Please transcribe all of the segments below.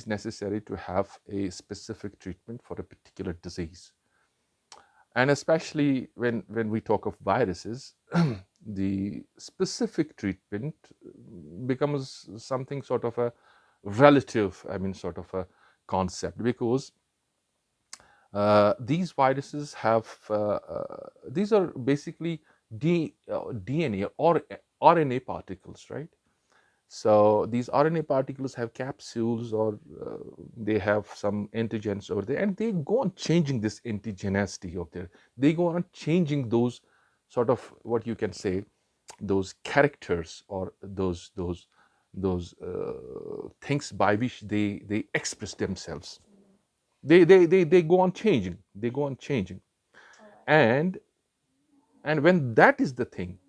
necessary to have a specific treatment for a particular disease. And especially when we talk of viruses, the specific treatment becomes something sort of a relative, sort of a concept, because these viruses have, these are basically DNA or RNA particles, right? So these RNA particles have capsules, or they have some antigens over there, and they go on changing this antigenicity of their. They go on changing those sort of, what you can say, those characters, or those things by which they express themselves. They go on changing. They go on changing, and when that is the thing,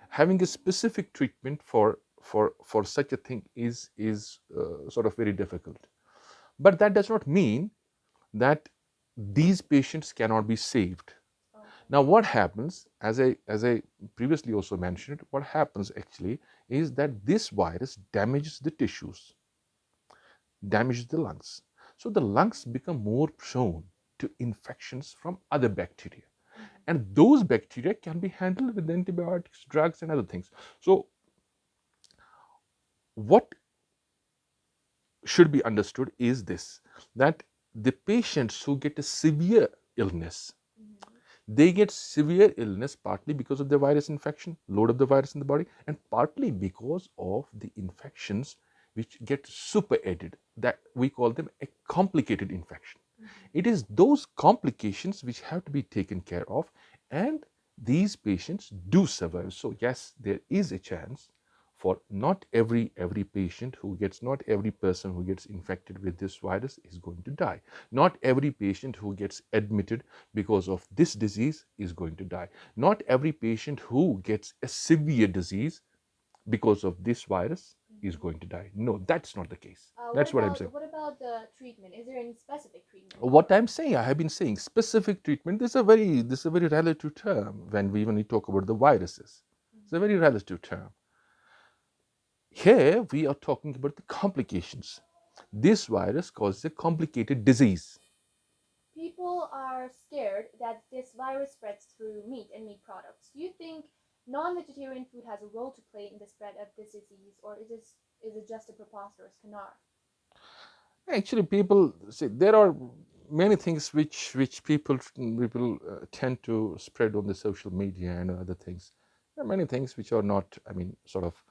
having a specific treatment for such a thing is sort of very difficult. But that does not mean that these patients cannot be saved. Now what happens, as I previously also mentioned, what happens actually is that this virus damages the tissues, damages the lungs. So the lungs become more prone to infections from other bacteria, and those bacteria can be handled with antibiotics, drugs, and other things. So what should be understood is this, that the patients who get a severe illness, they get severe illness partly because of the virus infection, load of the virus in the body, and partly because of the infections which get super added, that we call them a complicated infection. It is those complications which have to be taken care of, and these patients do survive. So yes, there is a chance for not every patient who gets, not every person who gets infected with this virus is going to die. Not every patient who gets admitted because of this disease is going to die. Not every patient who gets a severe disease because of this virus is going to die. No, that's not the case. That's what I'm saying. What about the treatment? Is there any specific treatment What I'm saying, I have been saying, specific treatment. This is a very relative term when we talk about the viruses. It's a very relative term. Here we are talking about the complications. This virus causes a complicated disease. People are scared that this virus spreads through meat and meat products. Do you think non-vegetarian food has a role to play in the spread of this disease, or is it just a preposterous canard? Actually, people say there are many things which people tend to spread on the social media and other things. There are many things which are not, sort of,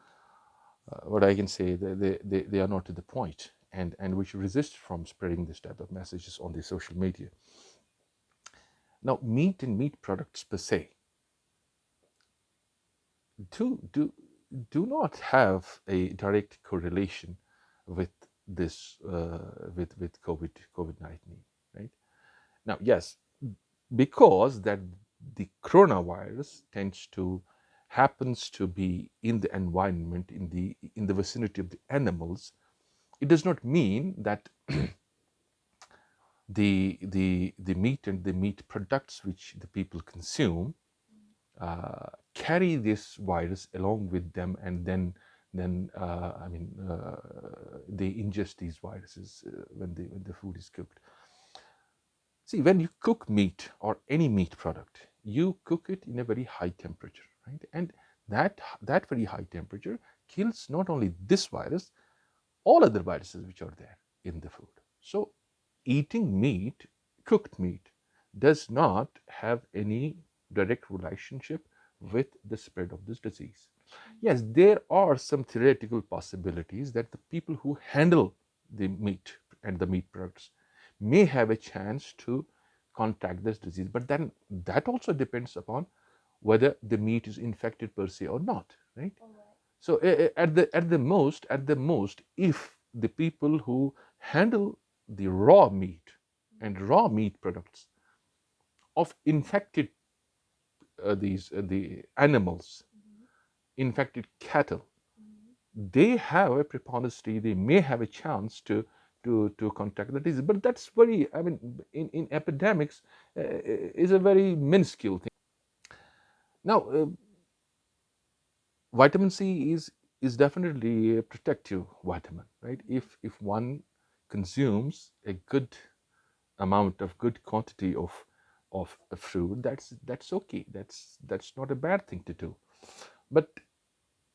what I can say, they are not to the point, and we should resist from spreading this type of messages on the social media. Now, meat and meat products per se do do do not have a direct correlation with this, with COVID-19, right? Now, yes, because that the coronavirus tends to happens to be in the environment, in the vicinity of the animals, it does not mean that the meat and the meat products which the people consume carry this virus along with them, and then they ingest these viruses when the food is cooked. See, when you cook meat or any meat product, you cook it in a very high temperature, right? And that very high temperature kills not only this virus, all other viruses which are there in the food. So eating meat, cooked meat, does not have any direct relationship with the spread of this disease. Yes, there are some theoretical possibilities that the people who handle the meat and the meat products may have a chance to contract this disease, but then that also depends upon whether the meat is infected per se or not, right? So at the most, if the people who handle the raw meat and raw meat products of infected, the animals, infected cattle, they have a propensity, they may have a chance to contract the disease. But that's very, in epidemics, is a very minuscule thing. Now, vitamin C is definitely a protective vitamin, right? If one consumes a good amount of good quantity of a fruit, that's okay. That's not a bad thing to do. But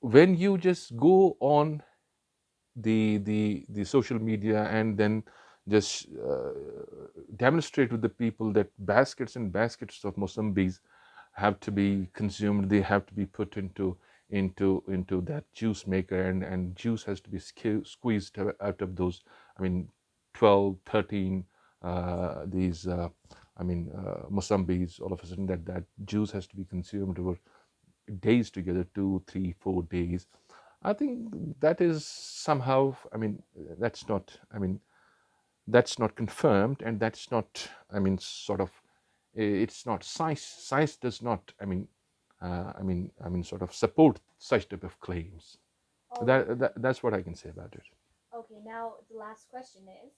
when you just go on the social media and then just demonstrate to the people that baskets and baskets of Mosambis have to be consumed, they have to be put into that juice maker, and juice has to be squeezed out of those, I mean, 12, 13 these Mosambis. All of a sudden that juice has to be consumed over days together, 2, 3, 4 days. I think that is somehow, I mean, that's not, I mean, that's not confirmed, and that's not, I mean, sort of, it's not science. Science does not, sort of support such type of claims. All right. That's what I can say about it. Okay, now the last question is,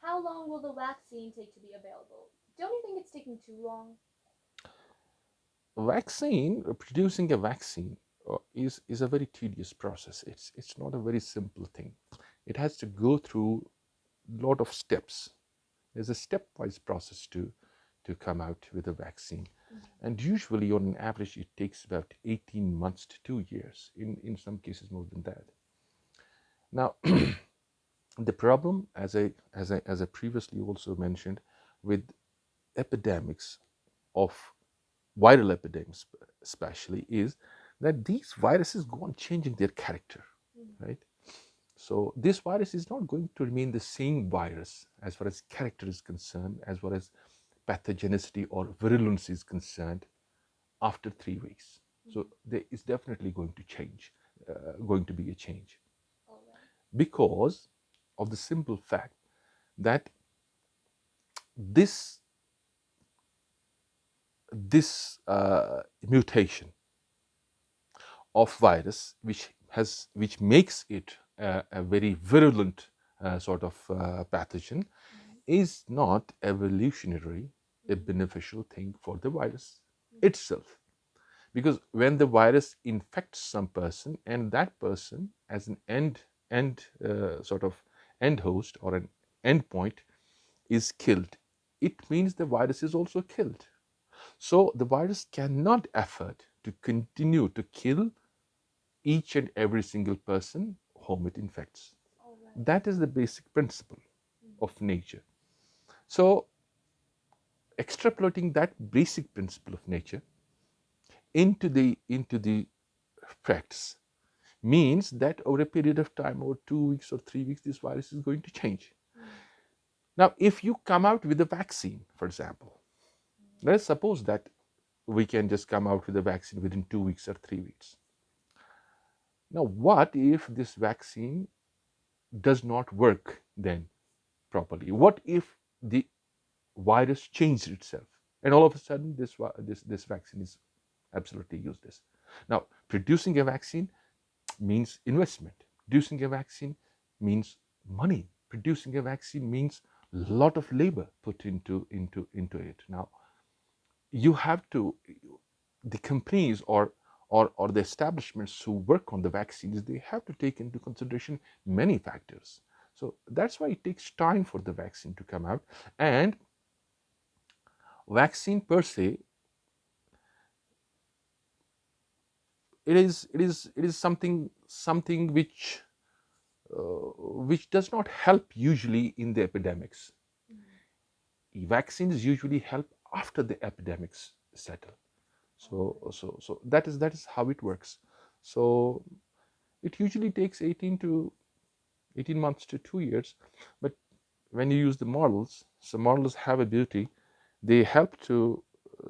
how long will the vaccine take to be available? Don't you think it's taking too long? Vaccine, producing a vaccine is a very tedious process. It's not a very simple thing. It has to go through a lot of steps. There's a stepwise process to come out with a vaccine. And usually, on an average, it takes about 18 months to 2 years, in some cases more than that. Now, the problem, as I previously also mentioned, with epidemics of viral epidemics, especially, is that these viruses go on changing their character, right? So this virus is not going to remain the same virus as far as character is concerned, as far as pathogenicity or virulence is concerned, after 3 weeks. So there is definitely going to change, going to be a change, All right. because of the simple fact that this mutation of virus, which makes it a very virulent sort of pathogen, is not evolutionary a beneficial thing for the virus itself. Because when the virus infects some person, and that person, as an end host or an end point, is killed, it means the virus is also killed. So the virus cannot afford to continue to kill each and every single person whom it infects. All right. That is the basic principle of nature. So extrapolating that basic principle of nature into the practice means that over a period of time, over 2 weeks or 3 weeks, this virus is going to change. Now, if you come out with a vaccine, for example, let's suppose that we can just come out with a vaccine within 2 weeks or 3 weeks. Now, what if this vaccine does not work then properly? What if the virus changed itself, and all of a sudden this vaccine is absolutely useless? Now, producing a vaccine means investment. Producing a vaccine means money. Producing a vaccine means a lot of labor put into it. Now, you have to, the companies or the establishments who work on the vaccines, they have to take into consideration many factors. So that's why it takes time for the vaccine to come out. And vaccine per se, it is something which does not help usually in the epidemics. Vaccines usually help after the epidemics settle. So that is how it works. So it usually takes 18 months to 2 years. But when you use the models, so models have a beauty. They help to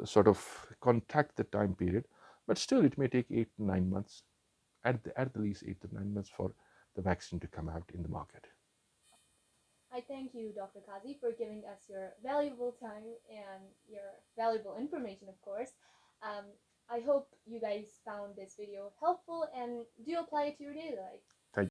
sort of contact the time period, but still it may take 8 to 9 months, at the least 8 to 9 months, for the vaccine to come out in the market. I thank you, Dr. Kazi, for giving us your valuable time and your valuable information, of course. Um, I hope you guys found this video helpful and do apply it to your daily life.